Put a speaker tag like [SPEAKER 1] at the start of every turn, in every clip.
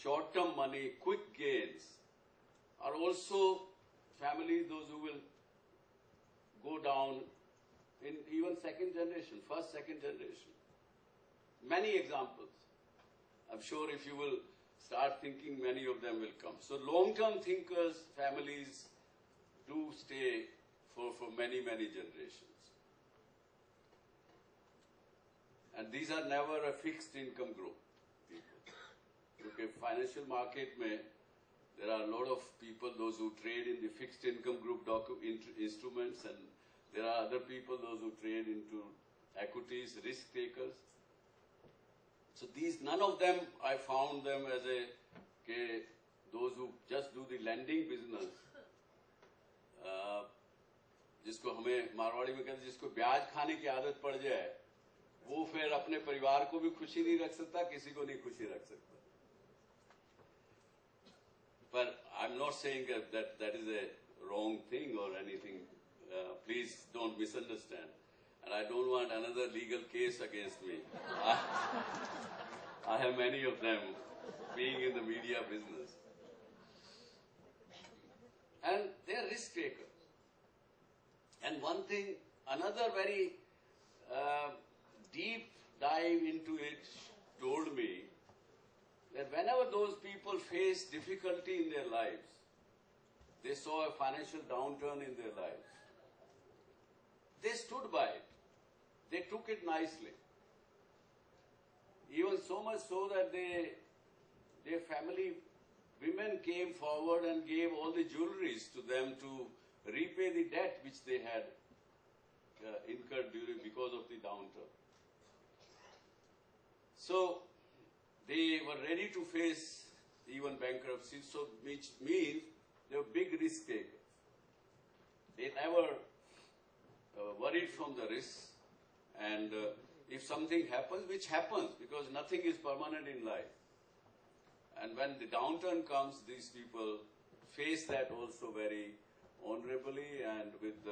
[SPEAKER 1] short-term money, quick gains, are also families, those who will go down in even second generation, first, second generation. Many examples. I'm sure if you will start thinking, many of them will come. So long-term thinkers, families do stay for many, many generations. And these are never a fixed income group people. Okay, financial market mein, there are a lot of people, those who trade in the fixed income group instruments, and there are other people, those who trade into equities, risk takers. So these, none of them, I found them as those who just do the lending business. जिसको हमें मारवाड़ी में कहते हैं, जिसको ब्याज खाने की आदत पड़ जाए, वो फिर अपने परिवार को भी खुशी नहीं रख सकता, किसी को नहीं खुशी रख सकता. But I'm not saying that is a wrong thing or anything. Please don't misunderstand. And I don't want another legal case against me. I have many of them being in the media business. And they're risk takers. And one thing, another very deep dive into it told me that whenever those people face difficulty in their lives, they saw a financial downturn in their lives, they stood by it. They took it nicely. Even so much so that their family women came forward and gave all the jewelries to them to repay the debt which they had incurred because of the downturn. So they were ready to face even bankruptcy, so which means they were big risk takers. They never worried from the risks, and if something happens, which happens, because nothing is permanent in life. And when the downturn comes, these people face that also very honorably and with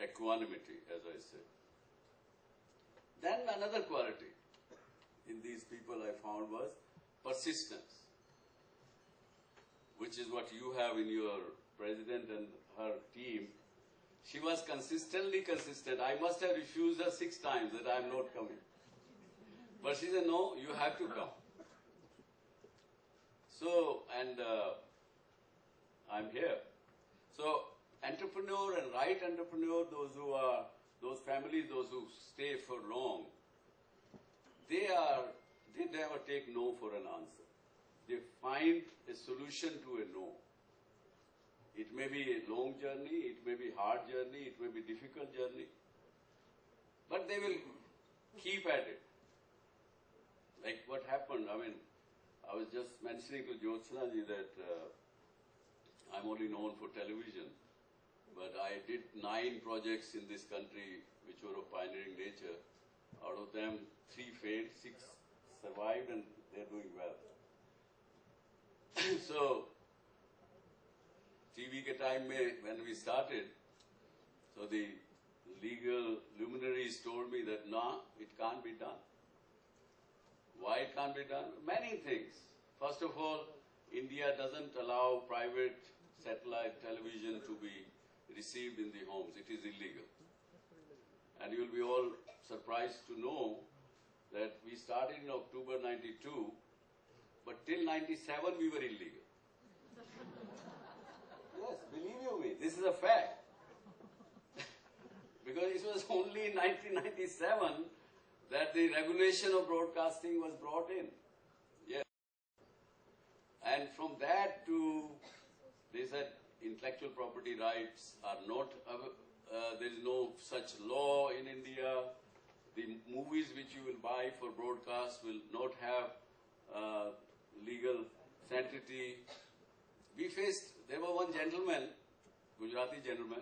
[SPEAKER 1] equanimity, as I said. Then another quality in these people I found was persistence, which is what you have in your president and her team. She was consistently consistent. I must have refused her 6 times that I am not coming. But she said, no, you have to come. So, and I'm here. So, entrepreneur and right entrepreneur, those families, those who stay for long, they never take no for an answer. They find a solution to a no. It may be a long journey, it may be hard journey, it may be difficult journey, but they will keep at it. Like what happened, I mean, I was just mentioning to Jyotsna ji that I'm only known for television, but I did 9 projects in this country which were of pioneering nature. Out of them, 3 failed, 6 survived, and they're doing well. So, TV ke time mein, when we started, so the legal luminaries told me that, nah, it can't be done. Why it can't be done? Many things. First of all, India doesn't allow private satellite television to be received in the homes. It is illegal. And you'll be all surprised to know that we started in October 92, but till 97 we were illegal. Yes, believe you me, this is a fact. Because it was only in 1997 that the regulation of broadcasting was brought in. Yes. And from that to, they said intellectual property rights are not, there is no such law in India. The movies which you will buy for broadcast will not have legal sanctity. We faced, there was one gentleman, Gujarati gentleman,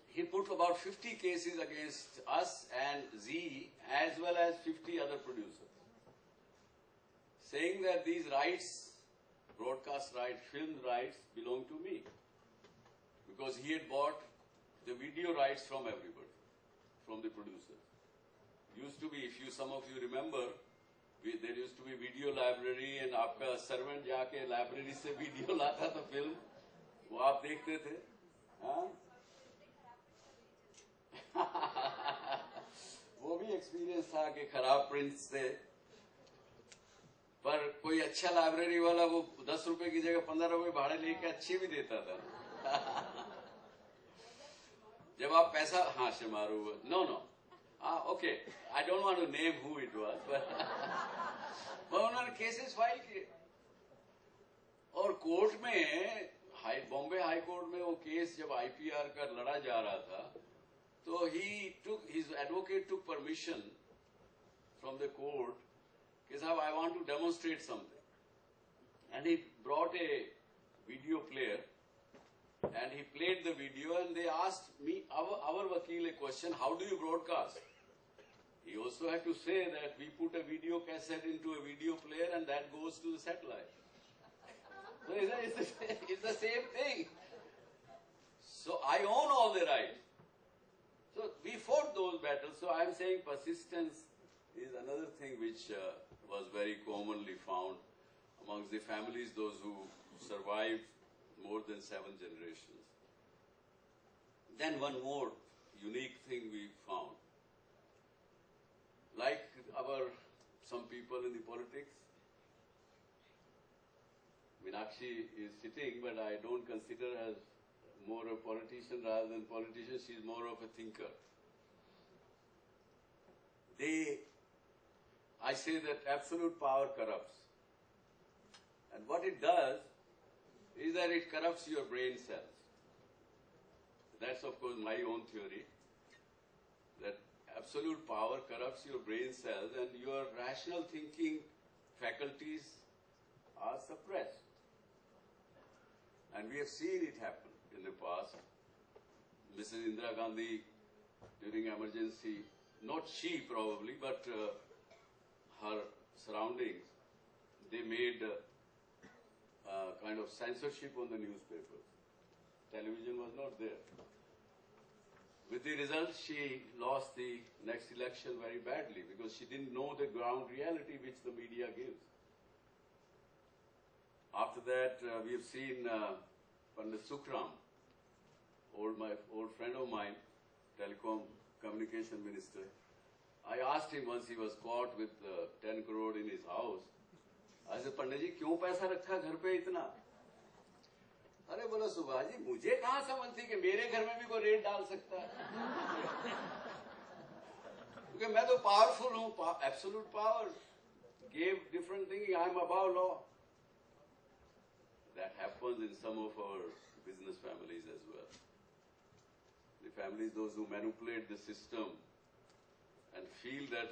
[SPEAKER 1] he put about 50 cases against us and Z as well as 50 other producers, saying that these rights, broadcast rights, film rights belong to me. Because he had bought the video rights from everybody, from the producers. Used to be, if you, some of you remember, there used to be video library आपका servant जाके library से video लाता था film, वो आप देखते थे। हाँ? वो भी एक्सपीरियंस था कि खराब प्रिंट्स थे, पर कोई अच्छा लाइब्रेरी वाला वो 10 रुपए की जगह 15 रुपए भाड़े लेके अच्छी भी देता था। जब आप पैसा, हाँ Shemaroo, no no, okay, I don't want to name who it was, पर उन्होंने केसेस फाइल किए और कोर्ट में, बॉम्बे हाई कोर्ट में वो केस जब आईपीआर का लड़ा जा रहा था, तो his advocate took permission from the court कि साहब I want to demonstrate something, and he brought a video player and he played the video, and they asked me, our vakil, a question, how do you broadcast? He also had to say that we put a video cassette into a video player and that goes to the satellite. So it's the same thing. So I own all the rights. So we fought those battles. So I'm saying persistence is another thing which was very commonly found amongst the families, those who survived more than 7 generations. Then one more unique thing we found. Like some people in the politics, Meenakshi is sitting, but I don't consider her as more a politician rather than politician. She's more of a thinker. I say that absolute power corrupts. And what it does is that it corrupts your brain cells. That's of course my own theory, that absolute power corrupts your brain cells and your rational thinking faculties are suppressed. And we have seen it happen in the past. Mrs. Indira Gandhi, during emergency, not she probably, but her surroundings, they made kind of censorship on the newspapers. Television was not there. With the result, she lost the next election very badly because she didn't know the ground reality which the media gives. After that, we have seen Pandit Sukram, my old friend of mine, telecom communication minister. I asked him once, he was caught with 10 crore in his house. I said, Pandit ji, क्यों पैसा रखा घर पे इतना? अरे बोला सुभाष जी, मुझे कहाँ समझ थी कि मेरे घर में भी कोई रेट डाल सकता है? क्योंकि मैं तो पावरफुल हूँ, absolute power, gave different thinking, I am above law. That happens in some of our business families as well. The families, those who manipulate the system and feel that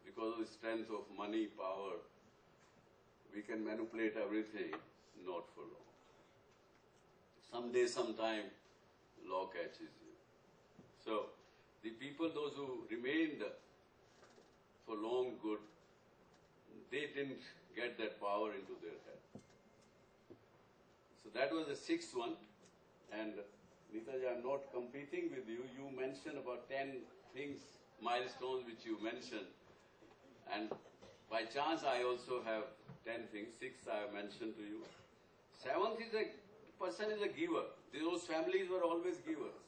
[SPEAKER 1] because of the strength of money, power, we can manipulate everything, not for long. Someday, sometime, law catches you. So, the people, those who remained for long good, they didn't get that power into their head. So that was the 6th one. And Neetaji, I'm not competing with you. You mentioned about 10 things, milestones which you mentioned. And by chance, I also have 10 things. 6th I have mentioned to you. 7th is a person is a giver. Those families were always givers.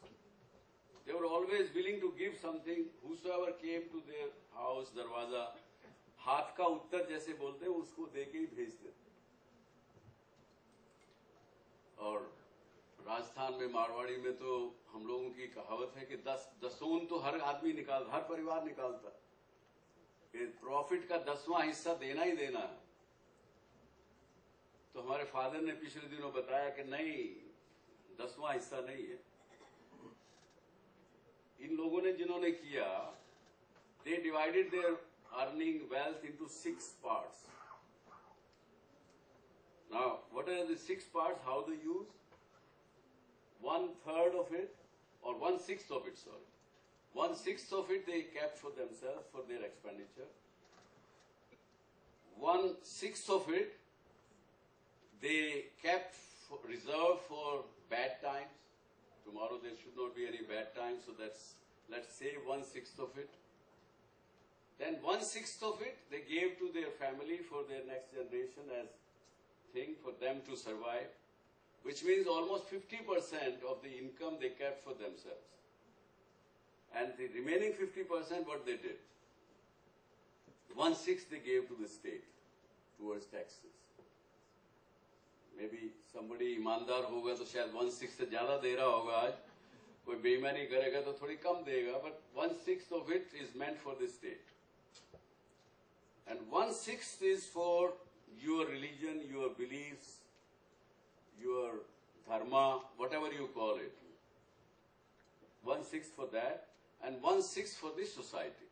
[SPEAKER 1] They were always willing to give something. Whosoever came to their house, darwaza, हाथ का उत्तर जैसे बोलते हैं, उसको देके ही भेजते थे. और राजस्थान में, मारवाड़ी में तो हम लोगों की कहावत है कि 10 तो हर आदमी हर परिवार निकालता. प्रॉफिट का 10वां हिस्सा देना ही देना है. तो हमारे फादर ने पिछले दिनों बताया कि नहीं, 10वां हिस्सा नहीं है. इन लोगों ने जिन्होंने किया, they divided their earning wealth into 6 parts. Now, what are the 6 parts? How they use? 1/3 of it, or 1/6 of it, sorry. 1/6 of it they kept for themselves, for their expenditure. 1/6 of it they kept reserved for bad times. Tomorrow there should not be any bad times, so let's save 1/6 of it. Then 1/6 of it they gave to their family for their next generation as thing for them to survive, which means almost 50% of the income they kept for themselves. And the remaining 50%, what they did? 1/6 they gave to the state towards taxes. Maybe somebody ईमानदार होगा तो शायद 1/6 से ज़्यादा दे रहा होगा आज. कोई बेईमानी करेगा तो थोड़ी कम देगा. But 1/6 of it is meant for the state. And 1/6 is for your religion, your beliefs, your dharma, whatever you call it. 1/6 for that, and 1/6 for the society,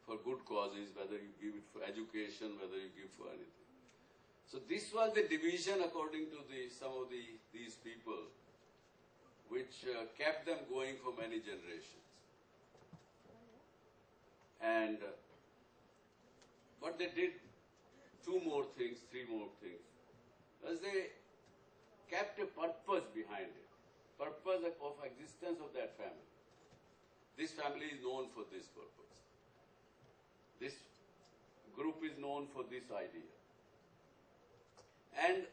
[SPEAKER 1] for good causes, whether you give it for education, whether you give for anything. So this was the division according to some of these people, which kept them going for many generations. And but they did three more things, as they kept a purpose behind it, purpose of existence of that family. This family is known for this purpose. This group is known for this idea. And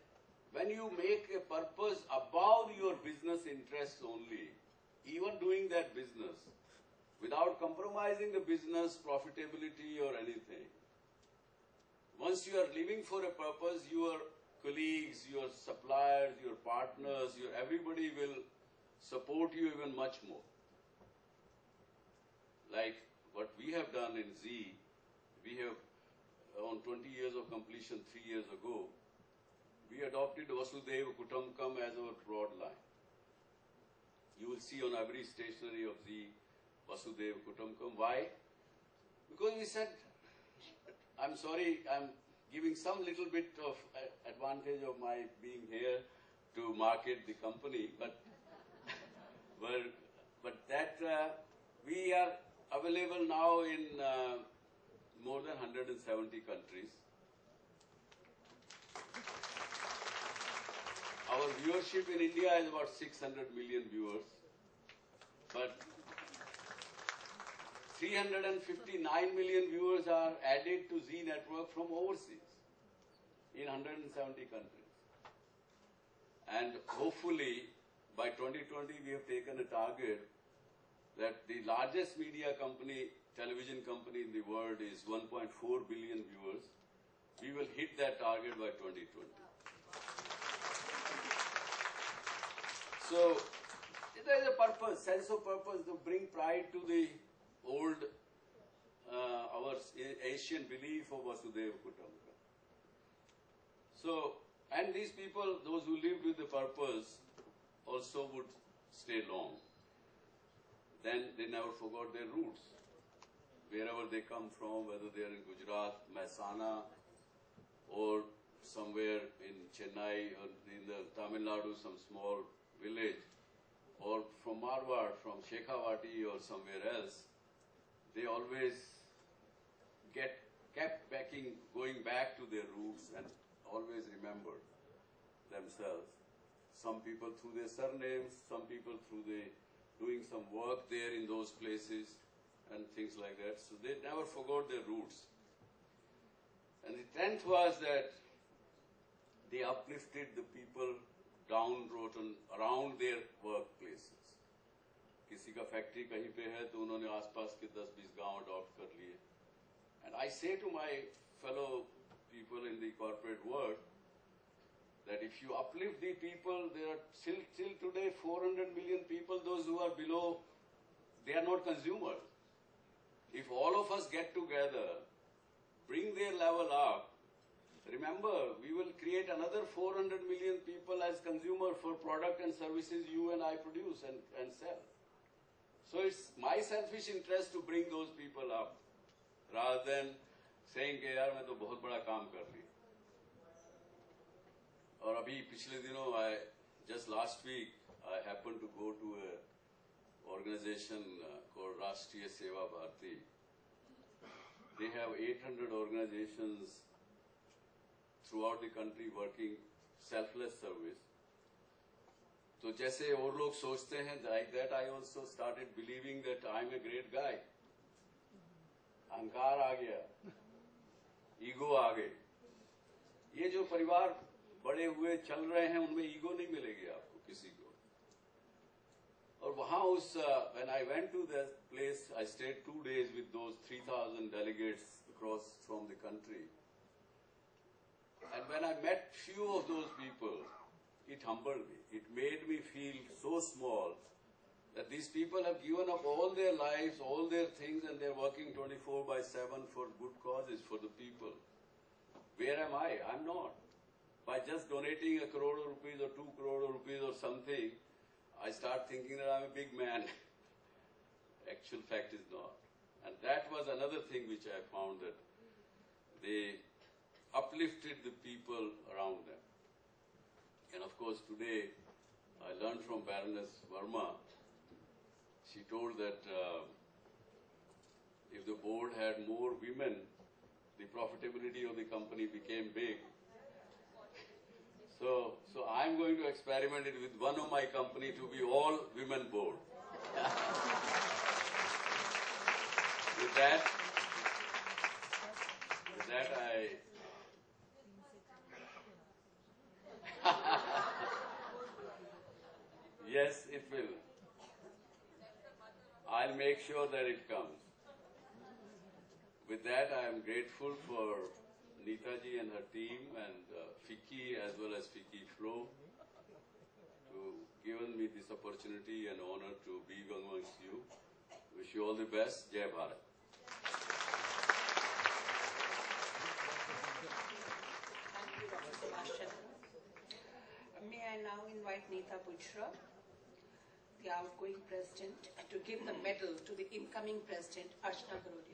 [SPEAKER 1] when you make a purpose above your business interests only, even doing that business without compromising the business profitability or anything, once you are living for a purpose, your colleagues, your suppliers, your partners, everybody will support you even much more. Like what we have done in Z, we have on 20 years of completion 3 years ago, we adopted Vasudhaiva Kutumbakam as our broad line. You will see on every stationery of Z, Vasudhaiva Kutumbakam. Why? Because we said, I'm sorry, I'm giving some little bit of advantage of my being here to market the company, but that we are available now in more than 170 countries. Our viewership in India is about 600 million viewers, but 359 million viewers are added to Z Network from overseas in 170 countries. And hopefully by 2020 we have taken a target that the largest media company, television company in the world is 1.4 billion viewers. We will hit that target by 2020. So there is a purpose, sense of purpose to bring pride to the old, our Asian belief of Vasudhaiva Kutumbakam. So, and these people, those who lived with the purpose, also would stay long. Then they never forgot their roots. Wherever they come from, whether they are in Gujarat, Mehsana, or somewhere in Chennai, or in the Tamil Nadu, some small village, or from Marwar, from Shekhawati or somewhere else, they always kept going back to their roots and always remembered themselves. Some people through their surnames, some people through doing some work there in those places and things like that. So they never forgot their roots. And the 10th was that they uplifted the people downtrodden around their workplaces. किसी का factory कहीं पे है तो उन्होंने आसपास के 10-20 गांव अडॉप्ट कर लिए. And I say to my fellow people in the corporate world that if you uplift the people, there are still today 400 million people, those who are below, they are not consumers. If all of us get together, bring their level up, remember, we will create another 400 million people as consumers for product and services you and I produce and sell. So it's my selfish interest to bring those people up, rather than saying कि यार मैं तो बहुत बड़ा काम कर ली. और अभी पिछले दिनों just last week I happened to go to a organization called Rashtriya Seva Bharati. They have 800 organizations throughout the country working selfless service. तो जैसे और लोग सोचते हैं, like that I also started believing that I'm a great guy. अहंकार आ गया, ego आ गई। ये जो परिवार बड़े हुए चल रहे हैं उनमें ईगो नहीं मिलेगी आपको किसी को। और वहां उस when I went to that place, I stayed 2 days with those 3,000 delegates across from the country. And when I met few of those people, it humbled me. It made me feel so small that these people have given up all their lives, all their things, and they're working 24/7 for good causes, for the people. Where am I? I'm not. By just donating 1 crore rupees or 2 crore rupees or something, I start thinking that I'm a big man. Actual fact is not. And that was another thing which I found, that they uplifted the people around them. And of course today, I learned from Baroness Verma. She told that if the board had more women, the profitability of the company became big. So I'm going to experiment it with one of my company to be all women board. With that I yes, it will. I'll make sure that it comes. With that, I am grateful for Neetaji and her team, and FICCI as well as FICCI Flow, to given me this opportunity and honor to be amongst you. Wish you all the best. Jai Bharat.
[SPEAKER 2] Thank you, Dr. Sebastian. May I now invite Neeta Bujra, the outgoing president, to give the medal to the incoming president, Archana Guruji.